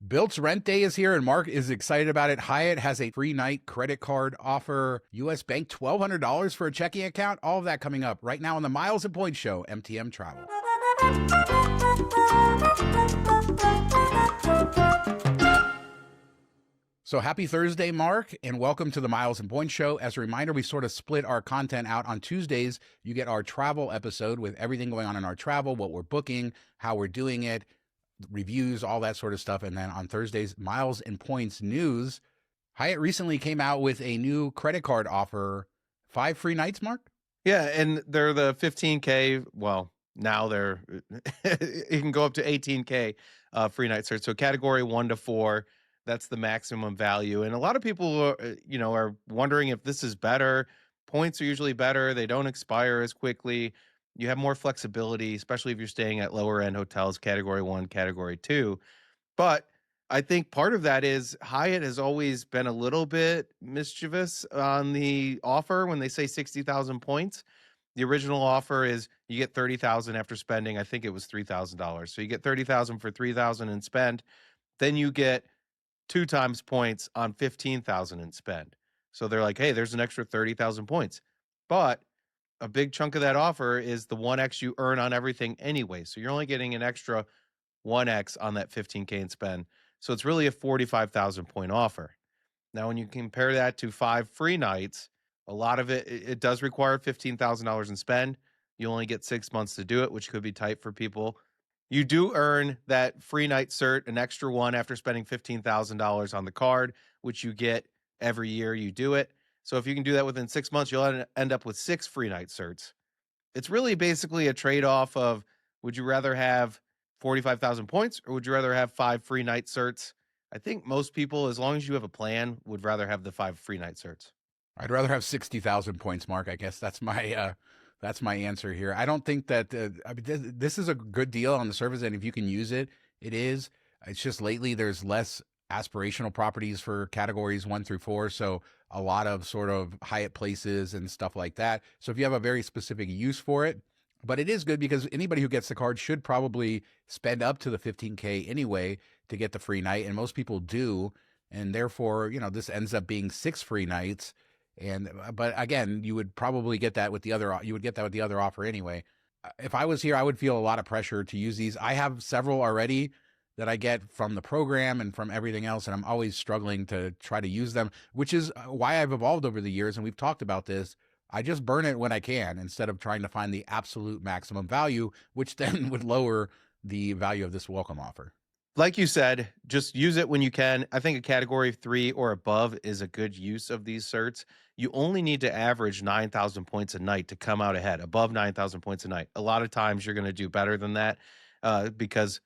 Bilt's Rent Day is here, and Mark is excited about it. Hyatt has a free night credit card offer. U.S. Bank $1,200 for a checking account. All of that coming up right now on the Miles and Points Show, MTM Travel. So happy Thursday, Mark, and welcome to the Miles and Points Show. As a reminder, we sort of split our content out. On Tuesdays, you get our travel episode with everything going on in our travel, what we're booking, how we're doing it, reviews, all that sort of stuff. And then on Thursdays, Miles and Points news. Hyatt recently came out with a new credit card offer, 5 free nights, Mark? Yeah, and they're the 15K. Well, now they're you can go up to 18K free night certs. So category 1 to 4, that's the maximum value. And a lot of people are wondering if this is better. Points are usually better. They don't expire as quickly. You have more flexibility, especially if you're staying at lower end hotels, category 1, category 2. But I think part of that is Hyatt has always been a little bit mischievous on the offer when they say 60,000 points. The original offer is you get 30,000 after spending, I think it was $3,000. So you get 30,000 for 3,000 in spend. Then you get 2 times points on 15,000 in spend. So they're like, hey, there's an extra 30,000 points. But a big chunk of that offer is the 1x you earn on everything anyway. So you're only getting an extra 1x on that 15K in spend. So it's really a 45,000 point offer. Now, when you compare that to 5 free nights, a lot of it does require $15,000 in spend. You only get 6 months to do it, which could be tight for people. You do earn that free night cert, an extra one after spending $15,000 on the card, which you get every year you do it. So if you can do that within 6 months, you'll end up with 6 free night certs. It's really basically a trade-off of, would you rather have 45,000 points or would you rather have 5 free night certs? I think most people, as long as you have a plan, would rather have the 5 free night certs. I'd rather have 60,000 points, Mark. I guess that's my answer here. I don't think that this is a good deal on the surface, and if you can use it, it is. It's just lately there's less aspirational properties for categories 1 through 4, so a lot of sort of Hyatt places and stuff like that. So if you have a very specific use for it, but it is good because anybody who gets the card should probably spend up to the 15K anyway to get the free night, and most people do, and therefore, this ends up being 6 free nights. But again, you would probably get that with the other. You would get that with the other offer anyway. If I was here, I would feel a lot of pressure to use these. I have several already that I get from the program and from everything else, and I'm always struggling to try to use them, which is why I've evolved over the years, and we've talked about this. I just burn it when I can instead of trying to find the absolute maximum value, which then would lower the value of this welcome offer. Like you said, just use it when you can. I think a category 3 or above is a good use of these certs. You only need to average 9,000 points a night to come out ahead, above 9,000 points a night. A lot of times you're going to do better than that because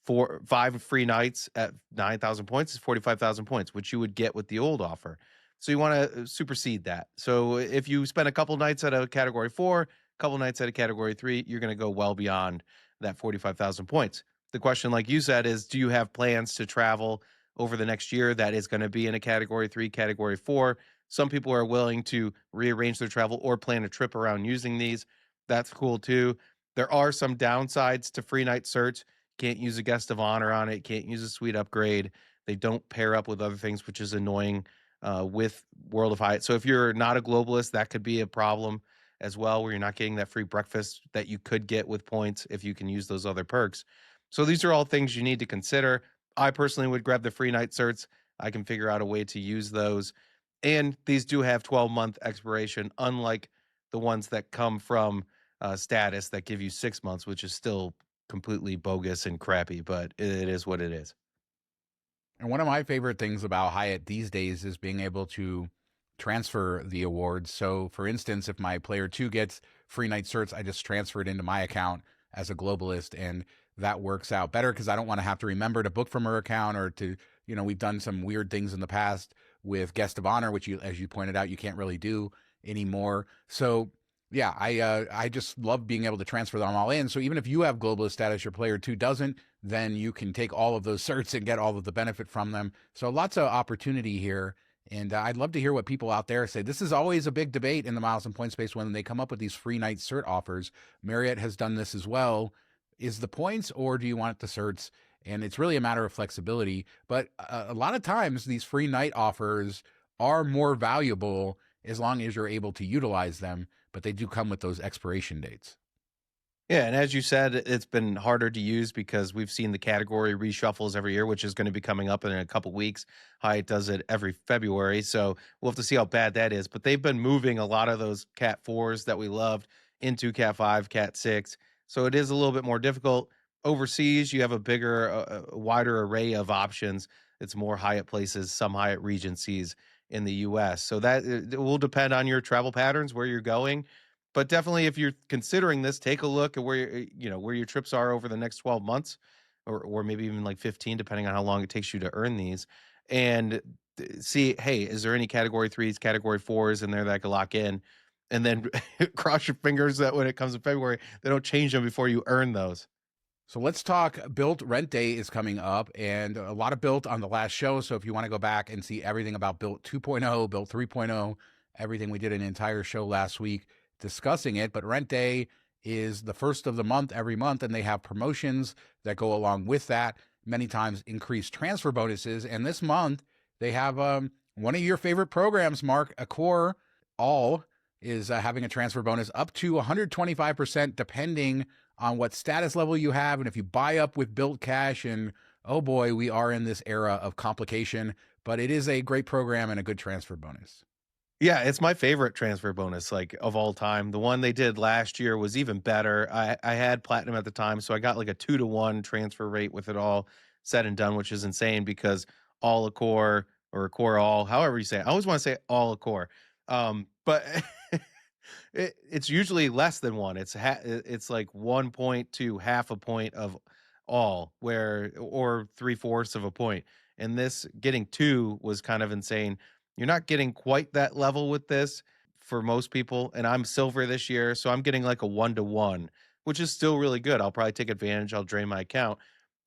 5 free nights at 9,000 points is 45,000 points, which you would get with the old offer. So you want to supersede that. So if you spend a couple nights at a category 4, a couple nights at a category 3, you're going to go well beyond that 45,000 points. The question, like you said, is do you have plans to travel over the next year that is going to be in a category 3, category 4? Some people are willing to rearrange their travel or plan a trip around using these. That's cool too. There are some downsides to free night certs. Can't use a guest of honor on it. Can't use a suite upgrade. They don't pair up with other things, which is annoying with World of Hyatt. So if you're not a globalist, that could be a problem as well, where you're not getting that free breakfast that you could get with points if you can use those other perks. So these are all things you need to consider. I personally would grab the free night certs. I can figure out a way to use those. And these do have 12-month expiration, unlike the ones that come from status that give you 6 months, which is still completely bogus and crappy, but it is what it is. And one of my favorite things about Hyatt these days is being able to transfer the awards. So for instance, if my player 2 gets free night certs, I just transfer it into my account as a globalist, and that works out better because I don't want to have to remember to book from her account or to, we've done some weird things in the past with guest of honor, which as you pointed out, you can't really do anymore. So yeah, I just love being able to transfer them all in. So even if you have globalist status, your player 2 doesn't, then you can take all of those certs and get all of the benefit from them. So lots of opportunity here. And I'd love to hear what people out there say. This is always a big debate in the Miles and Points space when they come up with these free night cert offers. Marriott has done this as well. Is the points or do you want the certs? And it's really a matter of flexibility. But a lot of times, these free night offers are more valuable as long as you're able to utilize them, but they do come with those expiration dates. Yeah, and as you said, it's been harder to use because we've seen the category reshuffles every year, which is going to be coming up in a couple weeks. Hyatt does it every February, so we'll have to see how bad that is. But they've been moving a lot of those Cat 4s that we loved into Cat 5, Cat 6. So it is a little bit more difficult. Overseas, you have a bigger, wider array of options. It's more Hyatt places, some Hyatt Regencies in the US. So that it will depend on your travel patterns, where you're going, but definitely if you're considering this, take a look at where where your trips are over the next 12 months, or maybe even like 15, depending on how long it takes you to earn these, and see, hey, is there any category 3s, category 4s in there that I could lock in, and then cross your fingers that when it comes to February they don't change them before you earn those. So let's talk. Bilt Rent Day is coming up, and a lot of Bilt on the last show. So if you want to go back and see everything about Bilt 2.0, Bilt 3.0, everything, we did an entire show last week discussing it. But Rent Day is the first of the month every month, and they have promotions that go along with that. Many times increased transfer bonuses. And this month they have one of your favorite programs, Mark, Accor All, is having a transfer bonus up to 125%, depending on what status level you have. And if you buy up with Bilt Cash, and oh boy, we are in this era of complication, but it is a great program and a good transfer bonus. Yeah, it's my favorite transfer bonus, like, of all time. The one they did last year was even better. I had platinum at the time, so I got like a 2-to-1 transfer rate with it all said and done, which is insane because all Accor or Accor all, however you say it. I always want to say all Accor. But it's usually less than one. It's like 1 point to half a point of all, where or three-fourths of a point. And this getting two was kind of insane. You're not getting quite that level with this for most people. And I'm silver this year, so I'm getting like a 1-to-1, which is still really good. I'll probably take advantage. I'll drain my account.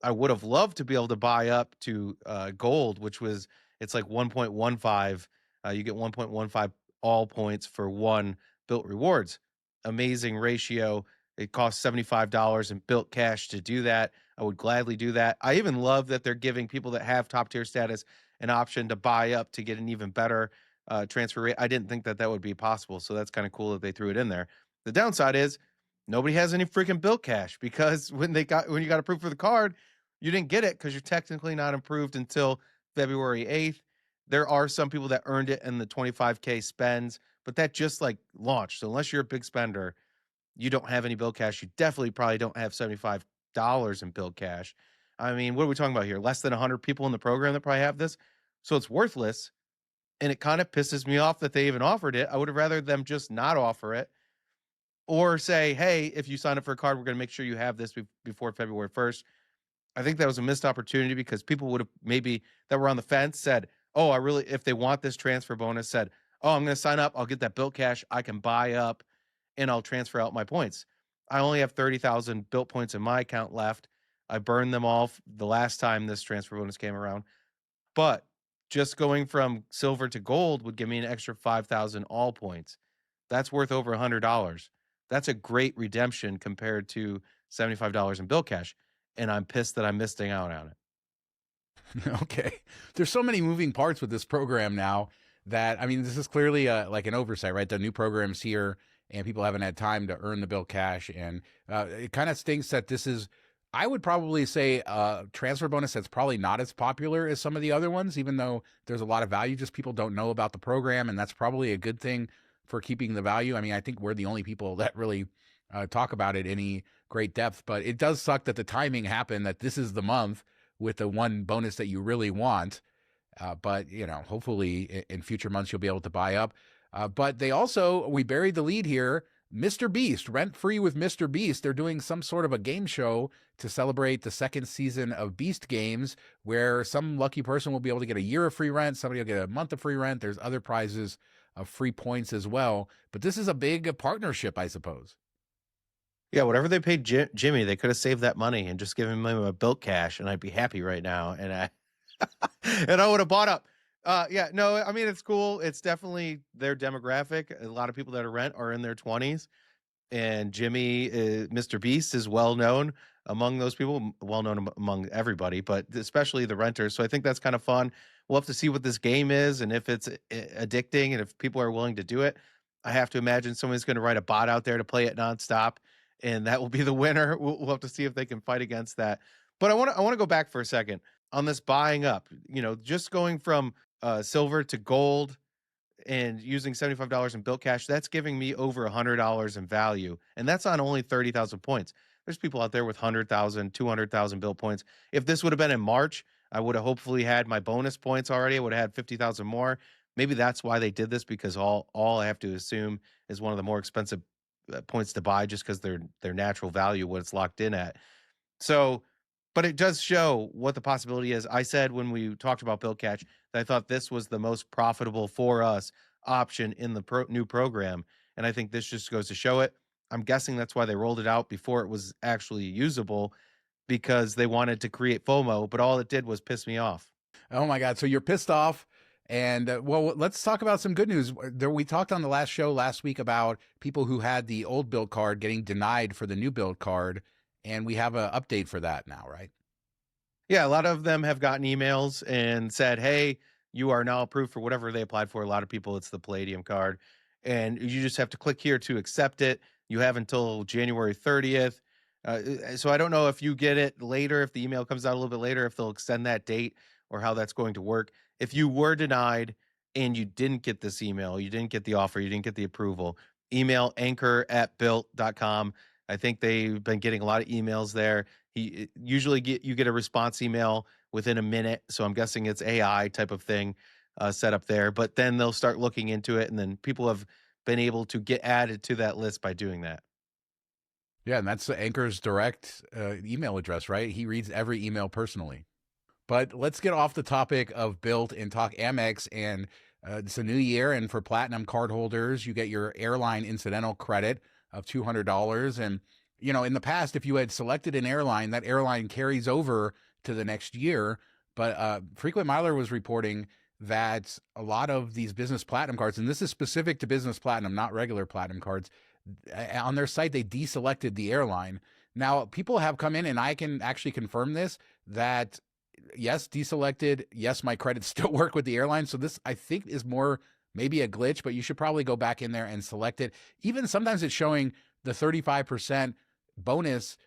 I would have loved to be able to buy up to gold, which was it's like 1.15. You get 1.15 all points for one Bilt rewards. Amazing ratio. It costs $75 in Bilt cash to do that. I would gladly do that. I even love that they're giving people that have top tier status an option to buy up to get an even better transfer rate. I didn't think that that would be possible, so that's kind of cool that they threw it in there. The downside is nobody has any freaking Bilt cash because when you got approved for the card, you didn't get it because you're technically not approved until February 8th. There are some people that earned it in the 25K spends, but that just like launched. So unless you're a big spender, you don't have any Bilt cash. You definitely probably don't have $75 in Bilt cash. I mean, what are we talking about here? Less than 100 people in the program that probably have this. So it's worthless. And it kind of pisses me off that they even offered it. I would have rather them just not offer it or say, hey, if you sign up for a card, we're going to make sure you have this before February 1st. I think that was a missed opportunity because people would have maybe that were on the fence said, oh, I really, if they want this transfer bonus, said, oh, I'm going to sign up. I'll get that Bilt cash. I can buy up and I'll transfer out my points. I only have 30,000 Bilt points in my account left. I burned them all the last time this transfer bonus came around. But just going from silver to gold would give me an extra 5,000 all points. That's worth over $100. That's a great redemption compared to $75 in Bilt cash. And I'm pissed that I'm missing out on it. Okay. There's so many moving parts with this program now that, I mean, this is clearly like an oversight, right? The new program's here and people haven't had time to earn the Bilt cash. And it kind of stinks that this is, I would probably say, a transfer bonus that's probably not as popular as some of the other ones, even though there's a lot of value. Just people don't know about the program. And that's probably a good thing for keeping the value. I mean, I think we're the only people that really talk about it any great depth, but it does suck that the timing happened, that this is the month with the one bonus that you really want. But, you know, hopefully in future months, you'll be able to buy up. But they also, we buried the lead here. Mr. Beast, Rent Free with Mr. Beast. They're doing some sort of a game show to celebrate the second season of Beast Games, where some lucky person will be able to get a year of free rent. Somebody will get a month of free rent. There's other prizes of free points as well. But this is a big partnership, I suppose. Yeah, whatever they paid Jimmy, they could have saved that money and just given him a Bilt cash, and I'd be happy right now. And I and I would have bought up. Yeah, no, I mean it's cool. It's definitely their demographic. A lot of people that are rent are in their 20s, and Jimmy, Mr. Beast, is well known. among those people, well known among everybody, but especially the renters. So I think that's kind of fun. We'll have to see what this game is and if it's addicting and if people are willing to do it. I have to imagine someone's going to write a bot out there to play it nonstop, and that will be the winner. We'll have to see if they can fight against that. But I want to go back for a second on this buying up. Just going from silver to gold and using $75 in Bilt cash, that's giving me over $100 in value. And that's on only 30,000 points. There's people out there with 100,000, 200,000 Bilt points. If this would have been in March, I would have hopefully had my bonus points already. I would have had 50,000 more. Maybe that's why they did this, because all I have to assume is one of the more expensive points to buy, just because their natural value, what it's locked in at. So, but it does show what the possibility is. I said when we talked about Bill Catch that I thought this was the most profitable for us option in the new program. And I think this just goes to show it. I'm guessing that's why they rolled it out before it was actually usable, because they wanted to create FOMO, but all it did was piss me off. Oh my God. So you're pissed off. And well, let's talk about some good news. We talked on the last show last week about people who had the old Bilt card getting denied for the new Bilt card. And we have an update for that now, right? Yeah, a lot of them have gotten emails and said, hey, you are now approved for whatever they applied for. A lot of people, it's the Palladium card. And you just have to click here to accept it. You have until January 30th. So I don't know if you get it later, if the email comes out a little bit later, if they'll extend that date or how that's going to work. If you were denied and you didn't get this email, you didn't get the offer, you didn't get the approval, email anchor@bilt.com. I think they've been getting a lot of emails there. You get a response email within a minute, so I'm guessing it's AI type of thing set up there. But then they'll start looking into it, and then people have been able to get added to that list by doing that. Yeah, and that's Anchor's direct email address, right? He reads every email personally. But let's get off the topic of Bilt and talk Amex. And it's a new year, and for Platinum card holders, you get your airline incidental credit of $200. And in the past, if you had selected an airline, that airline carries over to the next year. But Frequent Miler was reporting that a lot of these Business Platinum cards, and this is specific to Business Platinum, not regular Platinum cards, on their site, they deselected the airline. Now, people have come in, and I can actually confirm this, that yes, deselected, yes, my credits still work with the airline. So this, I think, is more maybe a glitch, but you should probably go back in there and select it. Even sometimes it's showing the 35% bonus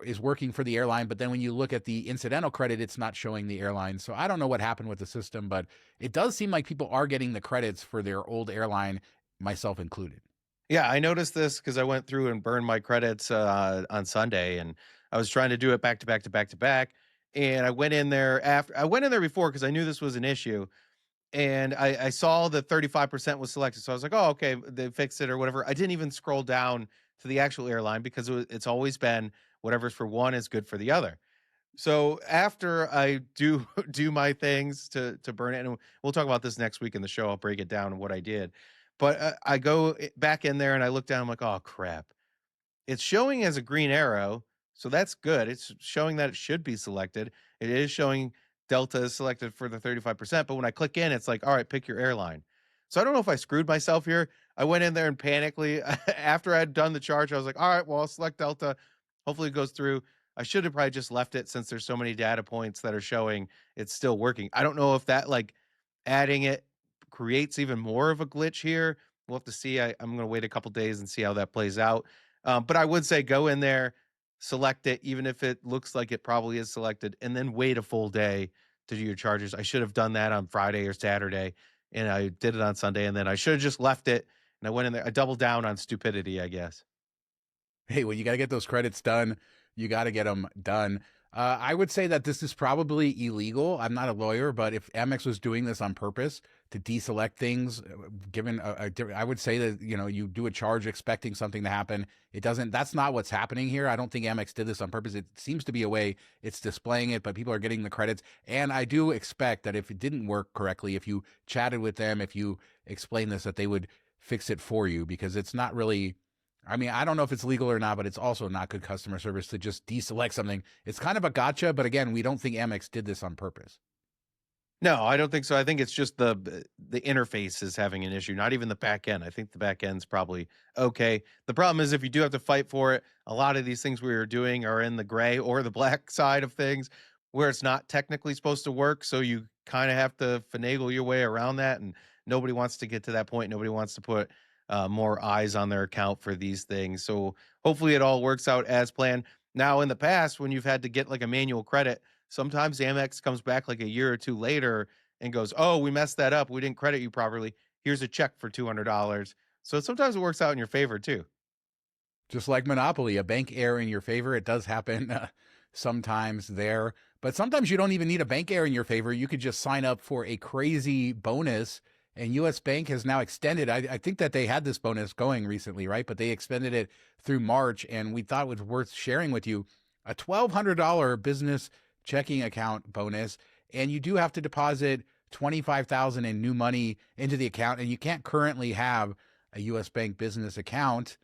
is working for the airline, but then when you look at the incidental credit, it's not showing the airline. So I don't know what happened with the system, but it does seem like people are getting the credits for their old airline, myself included. Yeah, I noticed this because I went through and burned my credits on Sunday, and I was trying to do it back to back to back to back. And I went in there before because I knew this was an issue. And I saw that 35% was selected. So I was like, oh, okay, they fixed it or whatever. I didn't even scroll down to the actual airline because it's always been whatever's for one is good for the other. So after I do my things to burn it, and we'll talk about this next week in the show. I'll break it down what I did. But I go back in there and I look down. I'm like, oh, crap. It's showing as a green arrow. So that's good. It's showing that it should be selected. It is showing Delta is selected for the 35%. But when I click in, it's like, all right, pick your airline. So I don't know if I screwed myself here. I went in there and panically, after I had done the charge, I was like, all right, well, I'll select Delta. Hopefully it goes through. I should have probably just left it since there's so many data points that are showing it's still working. I don't know if that adding it creates even more of a glitch here. We'll have to see. I'm going to wait a couple days and see how that plays out. But I would say go in there, select it, even if it looks like it probably is selected, and then wait a full day to do your charges. I should have done that on Friday or Saturday, and I did it on Sunday, and then I should have just left it, and I went in there. I doubled down on stupidity, I guess. Hey, well, you got to get those credits done. You got to get them done. I would say that this is probably illegal. I'm not a lawyer, but if Amex was doing this on purpose to deselect things, given I would say that, you do a charge expecting something to happen. It doesn't, that's not what's happening here. I don't think Amex did this on purpose. It seems to be a way it's displaying it, but people are getting the credits. And I do expect that if it didn't work correctly, if you chatted with them, if you explained this, that they would fix it for you, because it's not really, I mean, I don't know if it's legal or not, but it's also not good customer service to just deselect something. It's kind of a gotcha, but again, we don't think Amex did this on purpose. No, I don't think so. I think it's just the interface is having an issue, not even the back end. I think the back end's probably okay. The problem is if you do have to fight for it, a lot of these things we are doing are in the gray or the black side of things where it's not technically supposed to work. So you kind of have to finagle your way around that. And nobody wants to get to that point. Nobody wants to put more eyes on their account for these things. So hopefully it all works out as planned. Now, in the past, when you've had to get like a manual credit, sometimes Amex comes back like a year or two later and goes, "Oh, we messed that up. We didn't credit you properly. Here's a check for $200." So sometimes it works out in your favor too. Just like Monopoly, a bank error in your favor. It does happen sometimes there, but sometimes you don't even need a bank error in your favor. You could just sign up for a crazy bonus. And US Bank has now extended. I think that they had this bonus going recently, right? But they extended it through March, and we thought it was worth sharing with you a $1,200 business checking account bonus. And you do have to deposit 25,000 in new money into the account, and you can't currently have a US Bank business account.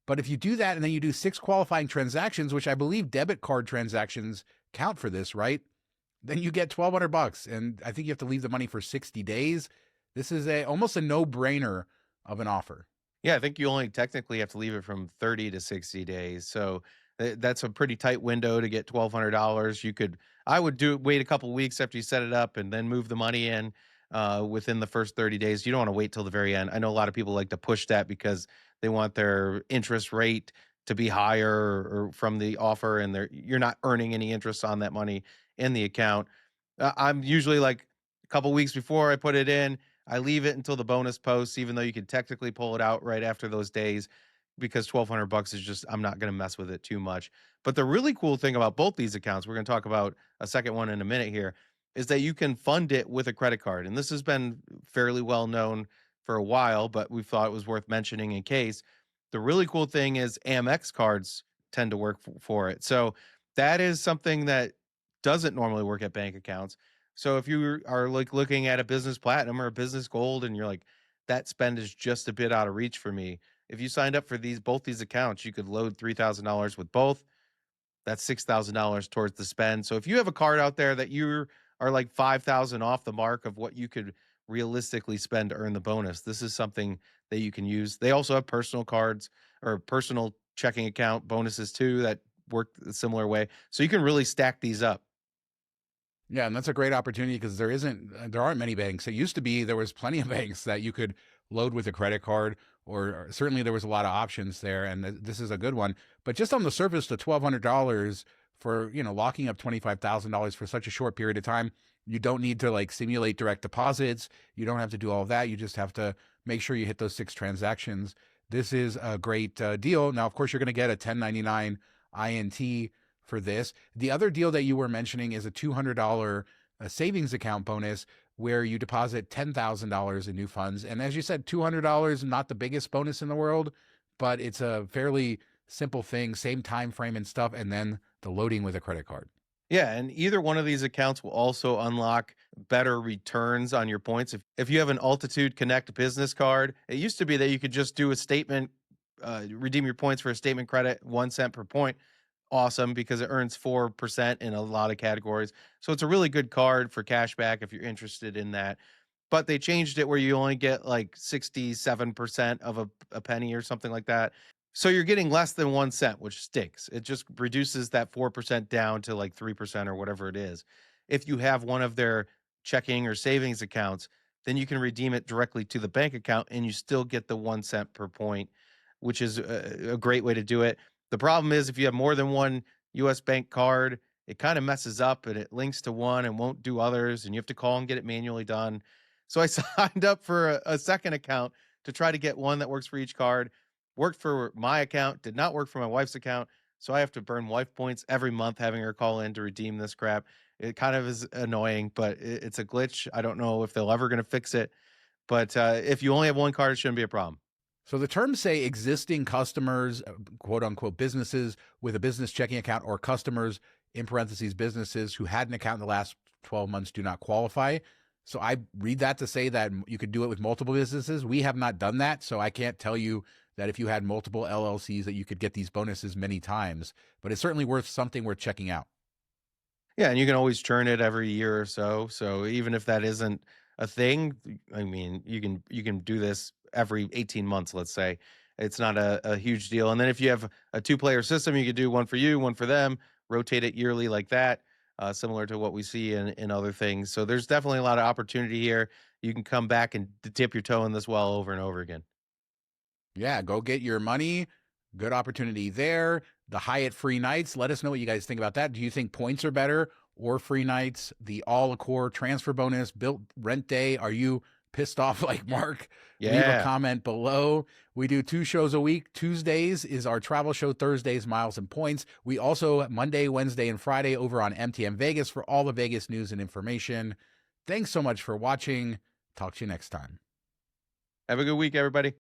But if you do that and then you do 6 qualifying transactions, which I believe debit card transactions count for this, right? Then you get 1,200 bucks, and I think you have to leave the money for 60 days. This is a almost a no-brainer of an offer. Yeah, I think you only technically have to leave it from 30 to 60 days. So that's a pretty tight window to get $1,200. I would wait a couple weeks after you set it up and then move the money in within the first 30 days. You don't want to wait till the very end. I know a lot of people like to push that because they want their interest rate to be higher or from the offer, and you're not earning any interest on that money in the account. I'm usually like a couple weeks before I put it in. I leave it until the bonus posts, even though you can technically pull it out right after those days, because 1,200 bucks is just, I'm not going to mess with it too much. But the really cool thing about both these accounts, we're going to talk about a second one in a minute here, is that you can fund it with a credit card. And this has been fairly well known for a while, but we thought it was worth mentioning in case. The really cool thing is Amex cards tend to work for it. So that is something that doesn't normally work at bank accounts. So if you are like looking at a business platinum or a business gold and you're like, that spend is just a bit out of reach for me. If you signed up for both these accounts, you could load $3,000 with both. That's $6,000 towards the spend. So if you have a card out there that you are like 5,000 off the mark of what you could realistically spend to earn the bonus, this is something that you can use. They also have personal cards or personal checking account bonuses too that work a similar way. So you can really stack these up. Yeah, and that's a great opportunity because there aren't many banks. It used to be there was plenty of banks that you could load with a credit card, or certainly there was a lot of options there, and this is a good one. But just on the surface, the $1,200 for locking up $25,000 for such a short period of time, you don't need to like simulate direct deposits. You don't have to do all of that. You just have to make sure you hit those 6 transactions. This is a great deal. Now, of course, you're going to get a 1099 INT for this. The other deal that you were mentioning is a $200 savings account bonus where you deposit $10,000 in new funds. And as you said, $200, not the biggest bonus in the world, but it's a fairly simple thing, same time frame and stuff, and then the loading with a credit card. Yeah, and either one of these accounts will also unlock better returns on your points. If you have an Altitude Connect business card, it used to be that you could just do a statement, redeem your points for a statement credit, 1 cent per point. Awesome, because it earns 4% in a lot of categories. So it's a really good card for cash back if you're interested in that. But they changed it where you only get like 67% of a penny or something like that. So you're getting less than 1 cent, which stinks. It just reduces that 4% down to like 3% or whatever it is. If you have one of their checking or savings accounts, then you can redeem it directly to the bank account and you still get the 1 cent per point, which is a great way to do it. The problem is if you have more than one US Bank card, it kind of messes up and it links to one and won't do others, and you have to call and get it manually done. So I signed up for a second account to try to get one that works for each card. Worked for my account, did not work for my wife's account. So I have to burn wife points every month having her call in to redeem this crap. It kind of is annoying, but it's a glitch. I don't know if they're ever going to fix it. But if you only have one card, it shouldn't be a problem. So the terms say existing customers, quote unquote, businesses with a business checking account, or customers, in parentheses, businesses who had an account in the last 12 months do not qualify. So I read that to say that you could do it with multiple businesses. We have not done that. So I can't tell you that if you had multiple LLCs that you could get these bonuses many times, but it's certainly something worth checking out. Yeah, and you can always churn it every year or so. So even if that isn't a thing, I mean, you can do this every 18 months, let's say. It's not a huge deal. And then if you have a two-player system, you could do one for you, one for them, rotate it yearly like that, similar to what we see in other things. So there's definitely a lot of opportunity here. You can come back and dip your toe in this well over and over again. Yeah, go get your money. Good opportunity there. The Hyatt free nights. Let us know what you guys think about that. Do you think points are better or free nights? The all Accor transfer bonus, Bilt Rent Day. Are you pissed off like Mark? Leave a Yeah. comment below. We do 2 shows a week. Tuesdays is our travel show. Thursdays, Miles and Points. We also Monday, Wednesday, and Friday over on MTM Vegas for all the Vegas news and information. Thanks so much for watching. Talk to you next time. Have a good week, everybody.